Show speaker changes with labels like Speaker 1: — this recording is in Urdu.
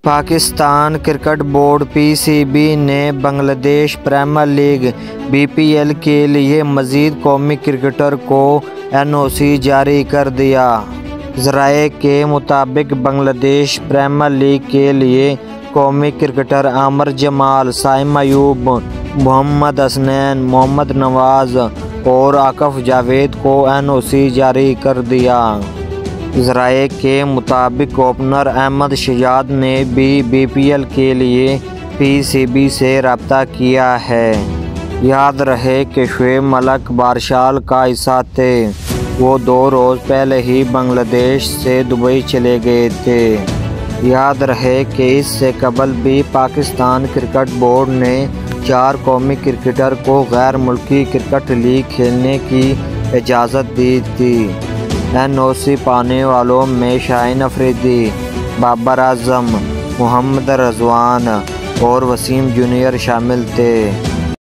Speaker 1: پاکستان کرکٹ بورڈ PCB نے بنگلہ دیش پریمیئر لیگ BPL کے لیے مزید قومی کرکٹر کو NOC جاری کر دیا۔ ذرائع کے مطابق بنگلہ دیش پریمیئر لیگ کے لیے قومی کرکٹر عامر جمال، سائم ایوب، محمد حسنین، محمد نواز اور عاقب جاوید کو NOC جاری کر دیا۔ ذرائع کے مطابق اوپنر احمد شجاعت نے بھی BPL کے لیے PCB سے رابطہ کیا ہے۔ یاد رہے کہ شعیب ملک بارشال کا حصہ تھے، وہ 2 روز پہلے ہی بنگلہ دیش سے دبئی چلے گئے تھے۔ یاد رہے کہ اس سے قبل بھی پاکستان کرکٹ بورڈ نے 4 قومی کرکٹر کو غیر ملکی کرکٹ لیگ کھیلنے کی اجازت دی تھی۔ NOC پانے والوں میں شاہین افریدی، بابر اعظم، محمد رضوان اور وسیم جونیئر شامل تھے۔